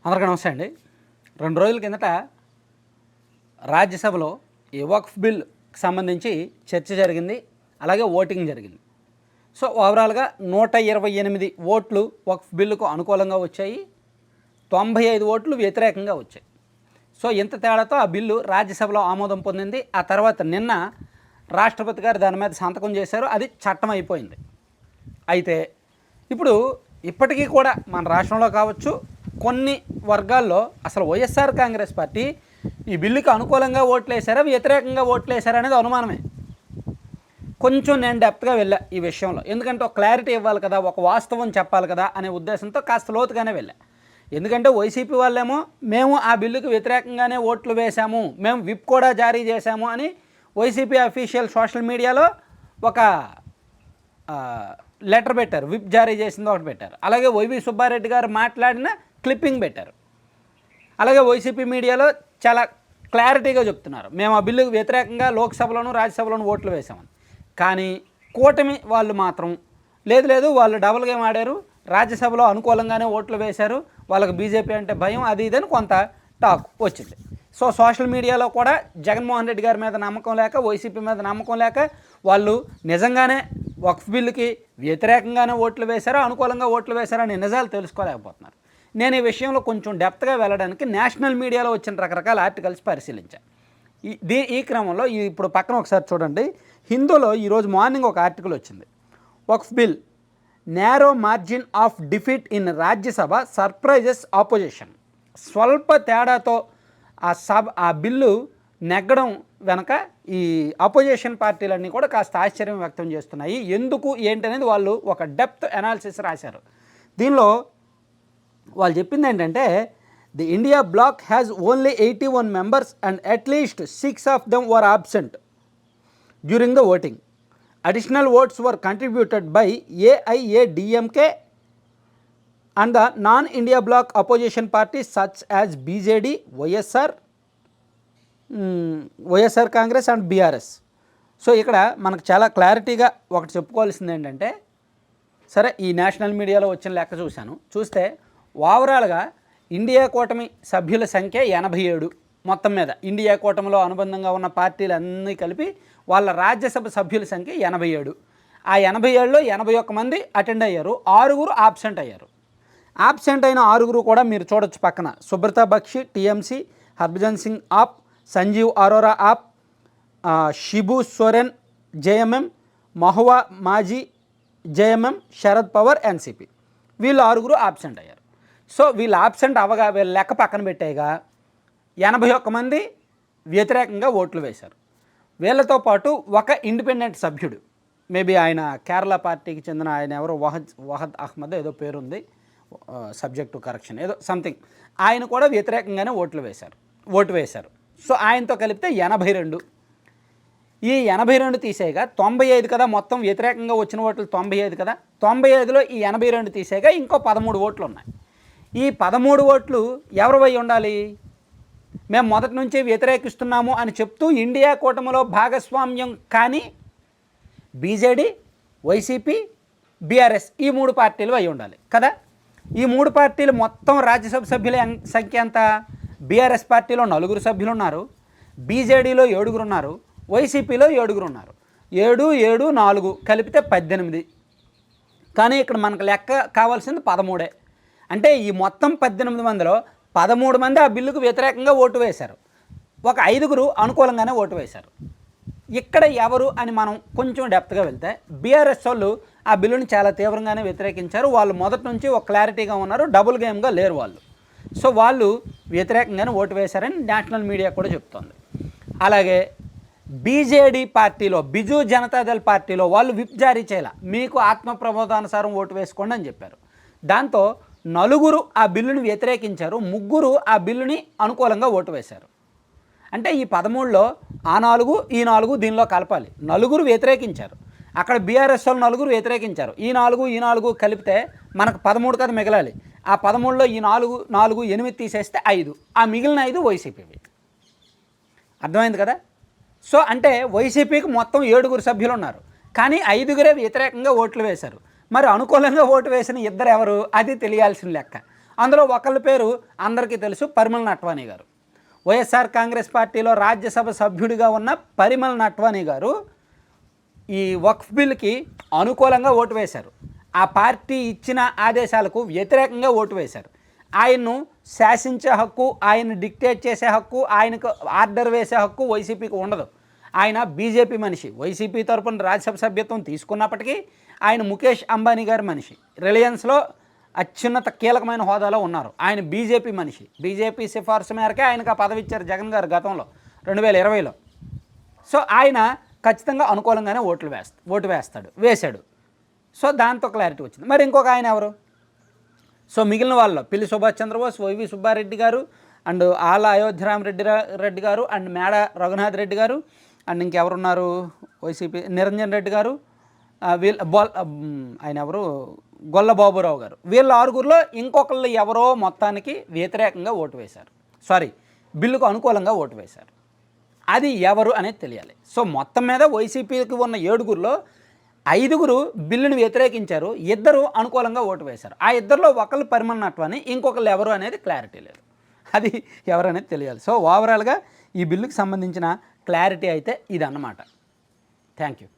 అందరికీ నమస్తే అండి. 2 రోజుల కిందట రాజ్యసభలో ఈ వక్ఫ్ బిల్కి సంబంధించి చర్చ జరిగింది, అలాగే ఓటింగ్ జరిగింది. సో ఓవరాల్గా 128 ఓట్లు వక్ఫ్ బిల్లుకు అనుకూలంగా వచ్చాయి, 95 ఓట్లు వ్యతిరేకంగా వచ్చాయి. సో ఇంత తేడాతో ఆ బిల్లు రాజ్యసభలో ఆమోదం పొందింది. ఆ తర్వాత నిన్న రాష్ట్రపతి గారు దాని మీద సంతకం చేశారు, అది చట్టం అయిపోయింది. అయితే ఇప్పుడు ఇప్పటికీ కూడా మన రాష్ట్రంలో కావచ్చు, కొన్ని వర్గాల్లో అసలు వైఎస్ఆర్ కాంగ్రెస్ పార్టీ ఈ బిల్లుకి అనుకూలంగా ఓట్లు వేశారా, వ్యతిరేకంగా ఓట్లు వేశారా అనేది అనుమానమే. కొంచెం నేను డెప్త్గా వెళ్ళా ఈ విషయంలో, ఎందుకంటే ఒక క్లారిటీ ఇవ్వాలి కదా, ఒక వాస్తవం చెప్పాలి కదా అనే ఉద్దేశంతో కాస్త లోతుగానే వెళ్ళా. ఎందుకంటే వైసీపీ వాళ్ళేమో మేము ఆ బిల్లుకి వ్యతిరేకంగానే ఓట్లు వేశాము, మేము విప్ కూడా జారీ చేశాము అని వైసీపీ అఫీషియల్ సోషల్ మీడియాలో ఒక లెటర్ పెట్టారు, విప్ జారీ చేసింది ఒకటి పెట్టారు. అలాగే వైవి సుబ్బారెడ్డి గారు మాట్లాడిన క్లిప్పింగ్ పెట్టారు. అలాగే వైసీపీ మీడియాలో చాలా క్లారిటీగా చెప్తున్నారు, మేము ఆ బిల్లుకు వ్యతిరేకంగా లోక్సభలోను రాజ్యసభలోను ఓట్లు వేసామని. కానీ కూటమి వాళ్ళు మాత్రం లేదు వాళ్ళు డబుల్ గేమ్ ఆడారు, రాజ్యసభలో అనుకూలంగానే ఓట్లు వేశారు, వాళ్ళకి బీజేపీ అంటే భయం, అది ఇదని కొంత టాక్ వచ్చింది. సో సోషల్ మీడియాలో కూడా జగన్మోహన్ రెడ్డి గారి మీద నమ్మకం లేక, వైసీపీ మీద నమ్మకం లేక వాళ్ళు నిజంగానే వక్ఫ్ బిల్లుకి వ్యతిరేకంగానే ఓట్లు వేశారో అనుకూలంగా ఓట్లు వేశారో అనే నిజాలు తెలుసుకోలేకపోతున్నారు. నేను ఈ విషయంలో కొంచెం డెప్త్గా వెళ్ళడానికి నేషనల్ మీడియాలో వచ్చిన రకరకాల ఆర్టికల్స్ పరిశీలించాను. ఈ క్రమంలో ఇప్పుడు పక్కన ఒకసారి చూడండి, హిందూలో ఈరోజు మార్నింగ్ ఒక ఆర్టికల్ వచ్చింది. Waqf bill narrow margin of defeat in Rajya Sabha surprises opposition. స్వల్ప తేడాతో ఆ బిల్లు నెగ్గడం వెనక ఈ అపోజిషన్ పార్టీలన్నీ కూడా కాస్త ఆశ్చర్యం వ్యక్తం చేస్తున్నాయి. ఎందుకు ఏంటనేది వాళ్ళు ఒక డెప్త్ అనాలిసిస్ రాశారు. దీనిలో వాళ్ళు చెప్పింది ఏంటంటే, the India bloc has only 81 members and at least 6 of them were absent during the voting. Additional votes were contributed by AIADMK and the non India bloc opposition parties such as BJD, YSR Congress and BRS. So ఇక్కడ మనకు చాలా క్లారిటీగా ఒకటి చెప్పుకోవాల్సింది ఏంటంటే, సరే ఈ national మీడియాలో వచ్చిన లెక్క చూస్తే ఓవరాల్గా ఇండియా కూటమి సభ్యుల సంఖ్య 87. మొత్తం మీద ఇండియా కూటమిలో అనుబంధంగా ఉన్న పార్టీలన్నీ కలిపి వాళ్ళ రాజ్యసభ సభ్యుల సంఖ్య 87. ఆ 87లో 81 మంది అటెండ్ అయ్యారు, 6 ఆబ్సెంట్ అయ్యారు. ఆబ్సెంట్ అయిన 6 కూడా మీరు చూడొచ్చు పక్కన, సుబ్రతా బక్షి టీఎంసీ, హర్భజన్ సింగ్ ఆప్, సంజీవ్ అరోరా ఆప్, షిబు సోరెన్ జేఎంఎం, మహువా మాజీ జేఎంఎం, శరద్ పవార్ ఎన్సీపీ. వీళ్ళు 6 ఆబ్సెంట్ అయ్యారు. సో వీళ్ళు ఆబ్సెంట్ అవ్వగా వీళ్ళ లెక్క పక్కన పెట్టేగా 81 మంది వ్యతిరేకంగా ఓట్లు వేశారు. వీళ్ళతో పాటు ఒక ఇండిపెండెంట్ సభ్యుడు, మేబీ ఆయన కేరళ పార్టీకి చెందిన ఆయన ఎవరో వహద్ అహ్మద్ ఏదో పేరుంది, సబ్జెక్ట్ టు కరెక్షన్ ఏదో సంథింగ్, ఆయన కూడా వ్యతిరేకంగానే ఓటు వేశారు. సో ఆయనతో కలిపితే 82. ఈ 82 తీసేయగా 95 కదా, మొత్తం వ్యతిరేకంగా వచ్చిన ఓట్లు 95 కదా, 95లో ఈ 82 తీసేయగా ఇంకో 13 ఓట్లు ఉన్నాయి. ఈ 13 ఓట్లు ఎవరివై ఉండాలి? మేము మొదటి నుంచి వ్యతిరేకిస్తున్నాము అని చెప్తూ ఇండియా కూటమిలో భాగస్వామ్యం కానీ బీజేడీ, వైసీపీ, బీఆర్ఎస్ ఈ 3 పార్టీలు అయి ఉండాలి కదా. ఈ 3 పార్టీలు మొత్తం రాజ్యసభ సభ్యుల సంఖ్య ఎంత? బీఆర్ఎస్ పార్టీలో 4 సభ్యులు ఉన్నారు, బీజేడీలో 7 ఉన్నారు, వైసీపీలో 7 ఉన్నారు. 7, 7, 4 కలిపితే 18. కానీ ఇక్కడ మనకు లెక్క కావాల్సింది 13. అంటే ఈ మొత్తం 18 మందిలో 13 మంది ఆ బిల్లుకు వ్యతిరేకంగా ఓటు వేశారు, ఒక 5 అనుకూలంగానే ఓటు వేశారు. ఇక్కడ ఎవరు అని మనం కొంచెం డెప్త్గా వెళ్తే, బీఆర్ఎస్ వాళ్ళు ఆ బిల్లుని చాలా తీవ్రంగానే వ్యతిరేకించారు. వాళ్ళు మొదటి నుంచి ఒక క్లారిటీగా ఉన్నారు, డబుల్ గేమ్గా లేరు వాళ్ళు. సో వాళ్ళు వ్యతిరేకంగానే ఓటు వేశారని నేషనల్ మీడియా కూడా చెప్తోంది. అలాగే బీజేడీ పార్టీలో, బిజు జనతాదళ్ పార్టీలో వాళ్ళు విప్ జారీ చేయాల, మీకు ఆత్మప్రబోధానుసారం ఓటు వేసుకోండి అని చెప్పారు. దాంతో 4 ఆ బిల్లుని వ్యతిరేకించారు, 3 ఆ బిల్లుని అనుకూలంగా ఓటు వేశారు. అంటే ఈ 13లో ఆ 4 ఈ 4 దీనిలో కలపాలి. 4 వ్యతిరేకించారు, అక్కడ బీఆర్ఎస్ వాళ్ళు 4 వ్యతిరేకించారు, ఈ 4 కలిపితే మనకు 13 కదా మిగలాలి. ఆ 13లో ఈ 4 8 తీసేస్తే 5, ఆ మిగిలిన 5 వైసీపీవి. అర్థమైంది కదా. సో అంటే వైసీపీకి మొత్తం 7 సభ్యులు ఉన్నారు, కానీ 5 వ్యతిరేకంగా ఓట్లు వేశారు. మరి అనుకూలంగా ఓటు వేసిన 2 ఎవరు అది తెలియాల్సిన లెక్క. అందులో ఒకళ్ళ పేరు అందరికీ తెలుసు, పరిమళ నట్వానీ గారు. వైఎస్ఆర్ కాంగ్రెస్ పార్టీలో రాజ్యసభ సభ్యుడిగా ఉన్న పరిమళ నట్వానీ గారు ఈ వక్ఫ్ బిల్లుకి అనుకూలంగా ఓటు వేశారు. ఆ పార్టీ ఇచ్చిన ఆదేశాలకు వ్యతిరేకంగా ఓటు వేశారు. ఆయన్ను శాసించే హక్కు, ఆయన డిక్టేట్ చేసే హక్కు, ఆయనకు ఆర్డర్ వేసే హక్కు వైసీపీకి ఉండదు. ఆయన బీజేపీ మనిషి. వైసీపీ తరపున రాజ్యసభ సభ్యత్వం తీసుకున్నప్పటికీ ఆయన ముఖేష్ అంబానీ గారి మనిషి. రిలయన్స్లో అత్యున్నత కీలకమైన హోదాలో ఉన్నారు. ఆయన బీజేపీ మనిషి. బీజేపీ సిఫార్సు మేరకే ఆయనకు ఆ పదవి ఇచ్చారు జగన్ గారు గతంలో 2020లో. సో ఆయన ఖచ్చితంగా అనుకూలంగానే ఓటు వేశాడు. సో దాంతో క్లారిటీ వచ్చింది. మరి ఇంకొక ఆయన ఎవరు? సో మిగిలిన వాళ్ళలో పిల్లి సుభాష్ చంద్రబోస్, వైవి సుబ్బారెడ్డి గారు, అండ్ ఆల అయోధ్యరామరెడ్డి గారు, అండ్ మేడ రఘునాథ్ రెడ్డి గారు, అండ్ ఇంకెవరున్నారు వైసీపీ నిరంజన్ రెడ్డి గారు, ఆయన ఎవరు గొల్ల బాబురావు గారు. వీళ్ళ 6గురిలో ఇంకొకళ్ళు ఎవరో మొత్తానికి వ్యతిరేకంగా ఓటు వేశారు. బిల్లుకు అనుకూలంగా ఓటు వేశారు. అది ఎవరు అనేది తెలియాలి. సో మొత్తం మీద వైసీపీకి ఉన్న 7గురిలో 5గురు బిల్లును వ్యతిరేకించారు, 2 అనుకూలంగా ఓటు వేశారు. ఆ 2లో ఒకళ్ళు పరిమళ నట్వానీ, ఇంకొకళ్ళు ఎవరు అనేది క్లారిటీ లేదు. అది ఎవరు అనేది తెలియాలి. సో ఓవరాల్గా ఈ బిల్లుకి సంబంధించిన క్లారిటీ అయితే ఇది అన్నమాట. Thank you.